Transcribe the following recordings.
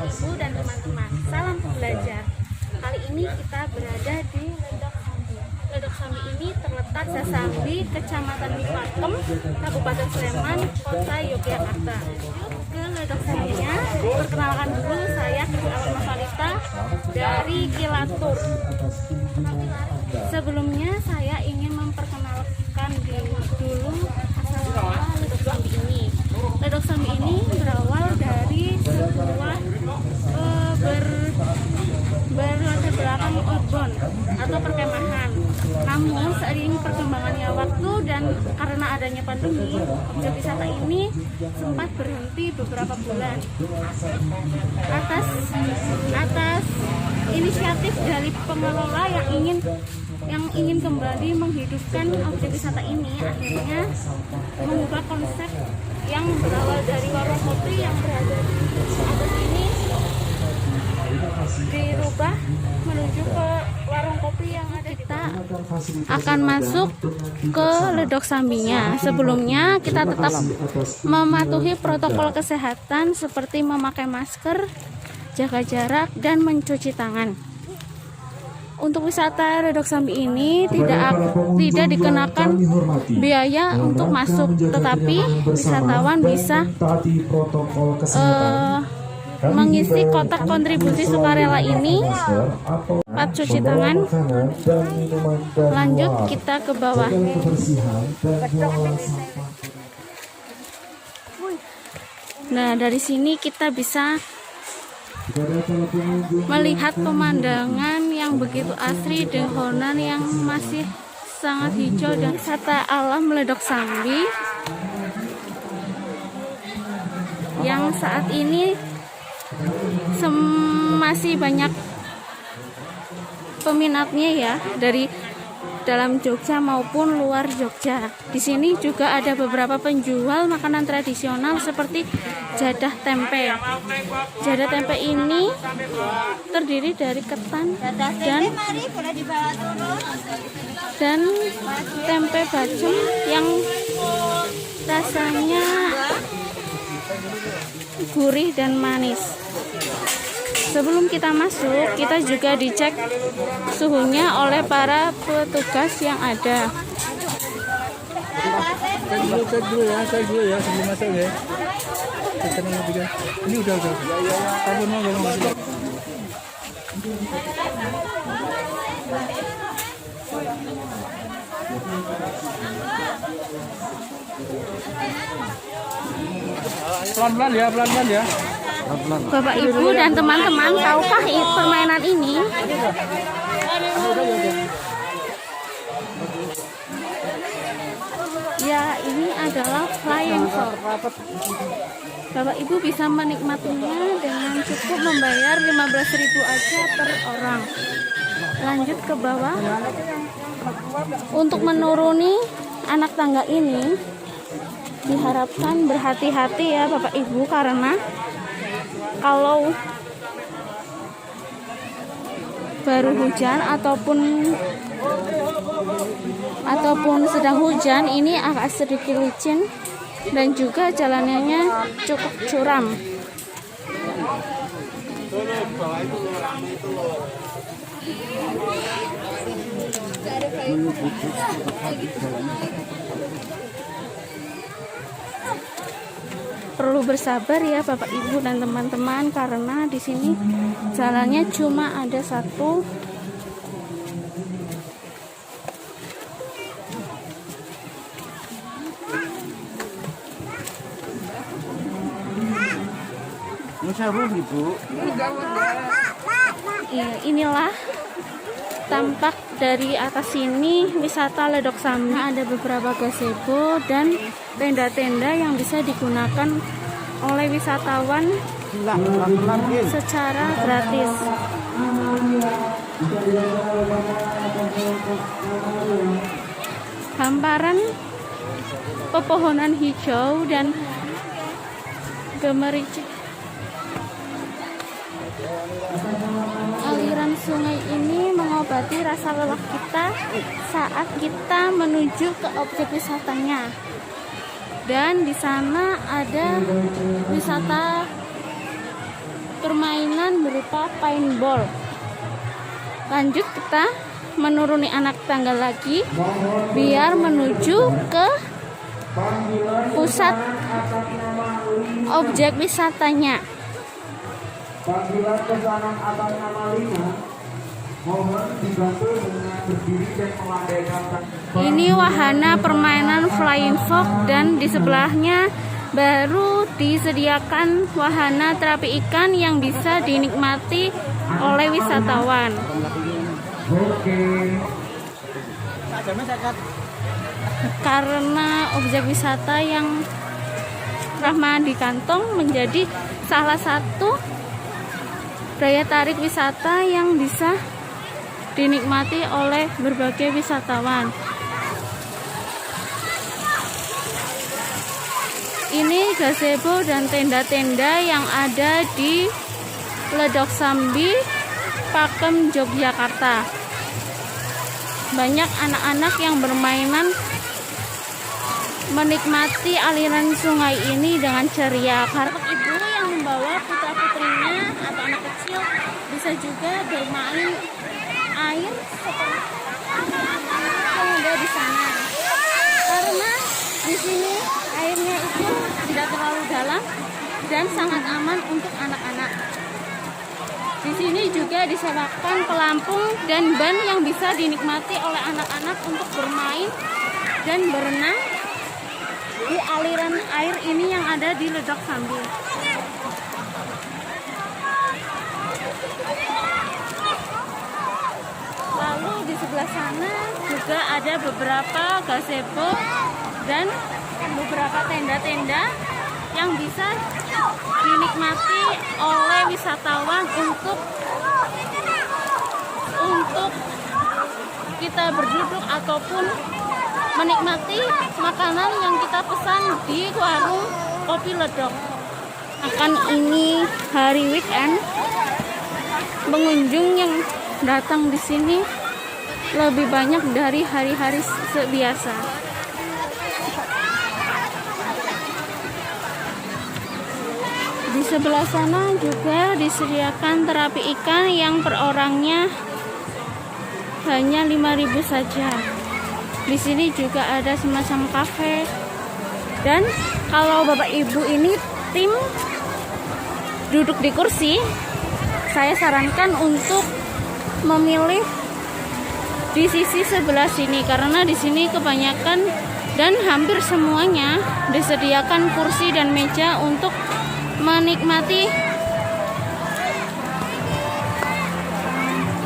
Ibu dan teman-teman, salam pembelajar. Kali ini kita berada di Ledok Sambi. Ledok Sambi ini terletak di Sambi, Kecamatan Pakem, Kabupaten Sleman, Kota Yogyakarta. Ke Ledok Sambinya, perkenalkan dulu, saya Kristal Masalita dari Kilatur. Sebelumnya saya ingin memperkenalkan dulu asal-usul Ledok Sambi ini. Ledok Sambi ini berawal dari sebuah berlatar belakang urban atau perkemahan. Namun seiring perkembangannya waktu dan karena adanya pandemi, objek wisata ini sempat berhenti beberapa bulan. Atas inisiatif dari pengelola yang ingin kembali menghidupkan objek wisata ini, akhirnya mengubah konsep yang berawal dari warung kopi yang berada di atas ini dirubah menuju ke warung kopi yang ada. Kita akan masuk ke Ledok Sambinya. Sebelumnya kita tetap mematuhi protokol kesehatan seperti memakai masker, jaga jarak, dan mencuci tangan. Untuk wisata Ledok Sambi ini tidak dikenakan biaya untuk masuk, tetapi wisatawan bisa mengisi kotak kontribusi sukarela ini, tempat cuci tangan. Lanjut kita ke bawah. Nah, dari sini kita bisa melihat pemandangan yang begitu asri, dehonan yang masih sangat hijau, dan wisata alam Ledok Sambi yang saat ini masih banyak peminatnya ya, dari dalam Jogja maupun luar Jogja. Di sini juga ada beberapa penjual makanan tradisional seperti jadah tempe. Jadah tempe ini terdiri dari ketan dan tempe bacem yang rasanya gurih dan manis. Sebelum kita masuk, kita juga dicek suhunya oleh para petugas yang ada. Cek dulu ya sebelum masuk ya. Ini udah. Kamu mau ngomong? Pelan-pelan ya. Bapak Ibu dan teman-teman, tahukah permainan ini? Ya, ini adalah flying fox. Bapak Ibu bisa menikmatinya dengan cukup membayar 15.000 aja per orang. Lanjut ke bawah. Untuk menuruni anak tangga ini diharapkan berhati-hati ya Bapak Ibu, karena kalau baru hujan ataupun sedang hujan, ini agak sedikit licin dan juga jalanannya cukup curam. Perlu bersabar ya Bapak Ibu dan teman-teman, karena di sini jalannya cuma ada satu. Ya, inilah tampak dari atas sini wisata Ledok Sambi. Ada beberapa gazebo dan tenda-tenda yang bisa digunakan oleh wisatawan secara gratis. Hamparan pepohonan hijau dan gemericik aliran sungai ini mengobati rasa lelah kita saat kita menuju ke objek wisatanya. Dan di sana ada wisata permainan berupa paintball. Lanjut kita menuruni anak tangga lagi biar menuju ke pusat objek wisatanya. Panggilan pesanan atas nama 5, mohon dibantu dengan berdiri dan melandaikan kaki. Ini wahana permainan flying fox dan di sebelahnya baru disediakan wahana terapi ikan yang bisa dinikmati oleh wisatawan. Oke. Karena objek wisata yang ramah di kantong menjadi salah satu daya tarik wisata yang bisa dinikmati oleh berbagai wisatawan. Ini gazebo dan tenda-tenda yang ada di Ledok Sambi, Pakem, Yogyakarta. Banyak anak-anak yang bermainan menikmati aliran sungai ini dengan ceria. Karena ibu yang membawa putra-putrinya atau anak kecil bisa juga bermain air seperti yang ada di sana. Karena di sini airnya itu tidak terlalu dalam dan sangat aman untuk anak-anak. Di sini juga disewakan pelampung dan ban yang bisa dinikmati oleh anak-anak untuk bermain dan berenang di aliran air ini yang ada di Ledok Sambi. Lalu di sebelah sana juga ada beberapa gazebo dan beberapa tenda-tenda yang bisa dinikmati oleh wisatawan untuk kita berduduk ataupun menikmati makanan yang kita pesan di warung Kopi Ledok. Akan ini hari weekend, pengunjung yang datang di sini lebih banyak dari hari-hari biasa. Di sebelah sana juga disediakan terapi ikan yang per orangnya hanya 5.000 saja. Di sini juga ada semacam kafe. Dan kalau Bapak Ibu ini tim duduk di kursi, saya sarankan untuk memilih di sisi sebelah sini karena di sini kebanyakan dan hampir semuanya disediakan kursi dan meja untuk menikmati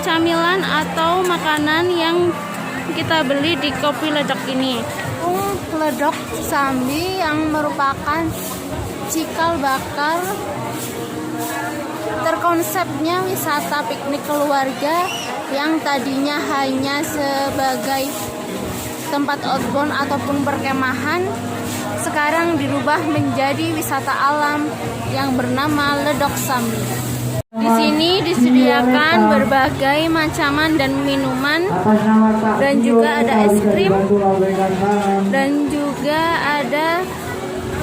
camilan atau makanan yang kita beli di Kopi Ledok ini. Ledok Sambi yang merupakan cikal bakal terkonsepnya wisata piknik keluarga yang tadinya hanya sebagai tempat outbound ataupun perkemahan, sekarang dirubah menjadi wisata alam yang bernama Ledok Sambi. Di sini disediakan berbagai macaman dan minuman, dan juga ada es krim, dan juga ada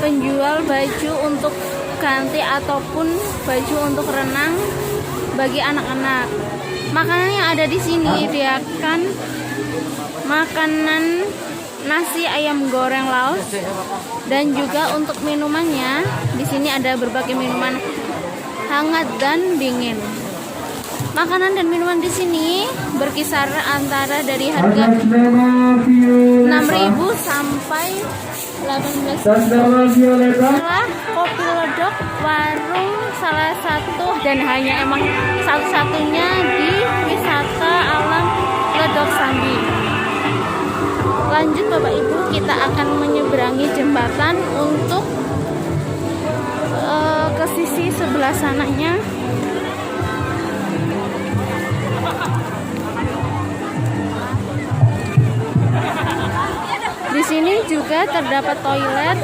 penjual baju untuk ganti ataupun baju untuk renang bagi anak-anak. Makanan yang ada di sini disediakan makanan nasi ayam goreng laos, dan juga untuk minumannya di sini ada berbagai minuman hangat dan dingin. Makanan dan minuman di sini berkisar antara dari harga 6.000 sampai 18.000. Setelah Kopi Ledok, warung salah satu dan hanya emang satu-satunya di wisata alam Ledok Sambi. Lanjut Bapak Ibu, kita akan menyeberangi jembatan untuk ke sisi sebelah sananya. Di sini juga terdapat toilet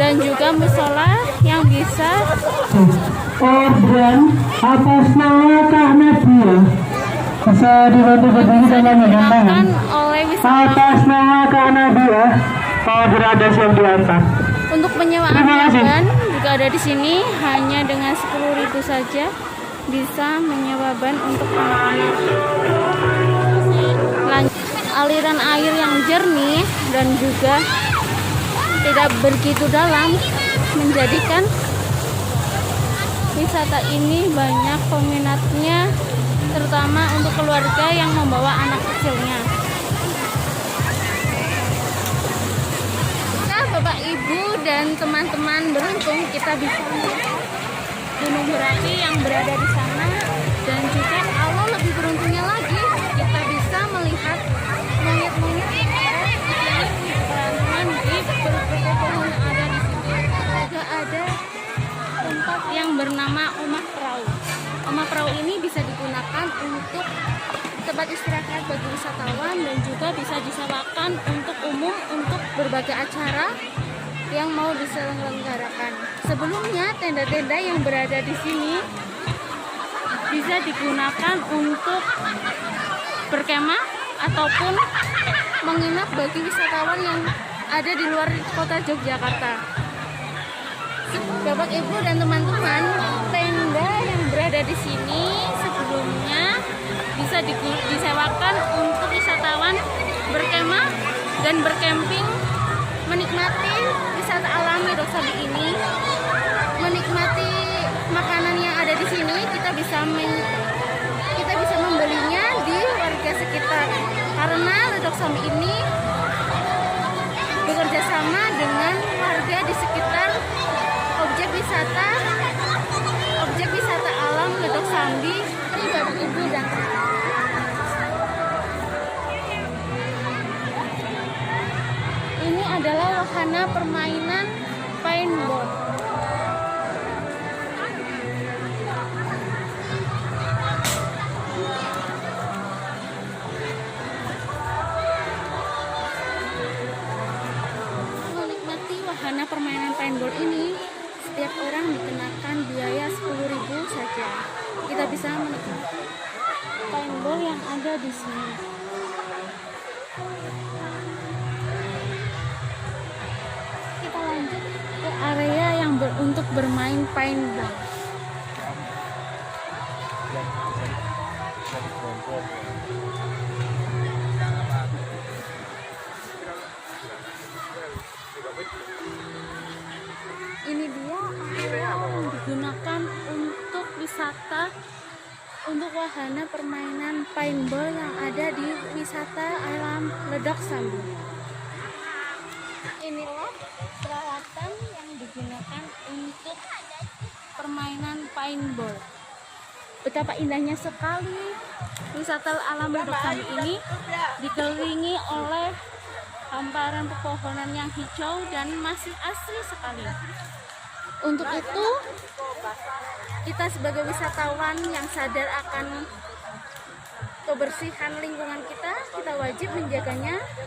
dan juga musola yang bisa Organ atas nama Kak Nadia bisa dibantu berdiri dan memegang tangan. oleh wisatawan. Atas nama Kak Nadia, kalau berada siap di atas. Untuk penyewaan Terima kasih. ban jika ada di sini hanya dengan 10.000 saja bisa menyewa ban untuk anak-anak. Aliran air yang jernih dan juga tidak begitu dalam menjadikan wisata ini banyak peminatnya, terutama untuk keluarga yang membawa anak kecilnya. Bapak, Ibu, dan teman-teman beruntung kita bisa melihat gunung berapi yang berada di sana, dan juga kalau lebih beruntungnya lagi kita bisa melihat monyet-monyet yang ada di peranungan di berbagai pohon yang ada di sini. Juga ada tempat yang bernama Omah Perahu. Omah Perahu ini bisa digunakan untuk tempat istirahat bagi wisatawan dan juga bisa disewakan untuk umum untuk berbagai acara yang mau diselenggarakan. Sebelumnya tenda-tenda yang berada di sini bisa digunakan untuk berkemah ataupun menginap bagi wisatawan yang ada di luar kota Yogyakarta. Bapak, Ibu, dan teman-teman, tenda yang berada di sini sebelumnya bisa disewakan untuk wisatawan berkemah dan berkemping, menikmati wisata alam Ledok Sambi ini, menikmati makanan yang ada di sini. Kita bisa membelinya di warga sekitar, karena Ledok Sambi ini bekerja sama dengan warga di sekitar objek wisata alam Ledok Sambi. Ini Bapak, Ibu, dan ini adalah wahana permainan paintball. Menikmati wahana permainan paintball ini, setiap orang dikenakan biaya 10.000 saja. Kita bisa menikmati paintball yang ada di sini. Kita lanjut ke area yang untuk bermain paintball. Ini dia area yang digunakan untuk wisata, untuk wahana permainan paintball yang ada di wisata alam Ledok Sambi. Inilah peralatan yang digunakan untuk permainan paintball. Betapa indahnya sekali wisata alam Ledok Sambi ini, dikelilingi oleh hamparan pepohonan yang hijau dan masih asri sekali. Untuk itu, kita sebagai wisatawan yang sadar akan kebersihan lingkungan kita wajib menjaganya.